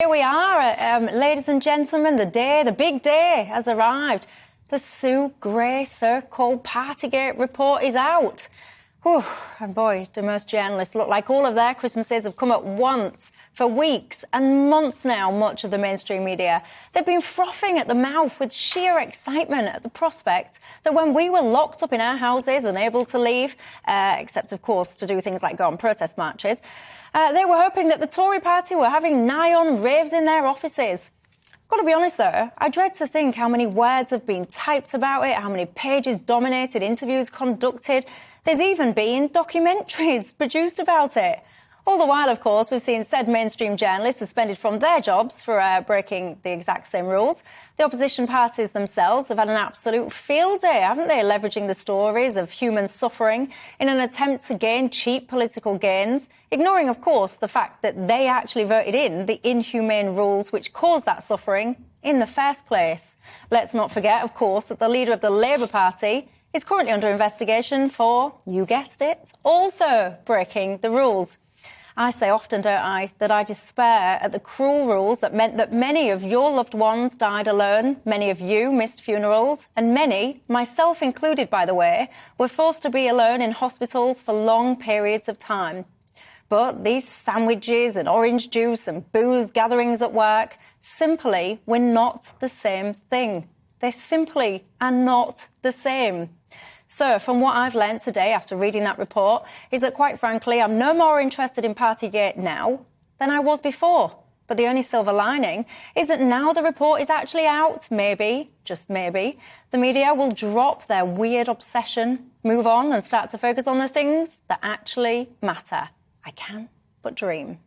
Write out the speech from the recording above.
Here we are, ladies and gentlemen, the big day has arrived. The Sue Gray so-called Partygate report is out. Whew, and boy, do most journalists look like all of their Christmases have come at once. For weeks and months now, much of the mainstream media, they've been frothing at the mouth with sheer excitement at the prospect that when we were locked up in our houses, unable to leave, except, of course, to do things like go on protest marches, they were hoping that the Tory party were having nigh-on raves in their offices. Got to be honest, though, I dread to think how many words have been typed about it, how many pages dominated, interviews conducted. There's even been documentaries produced about it. All the while, of course, we've seen said mainstream journalists suspended from their jobs for breaking the exact same rules. The opposition parties themselves have had an absolute field day, haven't they, leveraging the stories of human suffering in an attempt to gain cheap political gains, ignoring, of course, the fact that they actually voted in the inhumane rules which caused that suffering in the first place. Let's not forget, of course, that the leader of the Labour Party is currently under investigation for, you guessed it, also breaking the rules. I say often, don't I, that I despair at the cruel rules that meant that many of your loved ones died alone, many of you missed funerals, and many, myself included, by the way, were forced to be alone in hospitals for long periods of time. But these sandwiches and orange juice and booze gatherings at work simply were not the same thing. They simply are not the same. So, from what I've learnt today after reading that report, is that, quite frankly, I'm no more interested in Partygate now than I was before. But the only silver lining is that now the report is actually out, maybe, just maybe, the media will drop their weird obsession, move on and start to focus on the things that actually matter. I can but dream.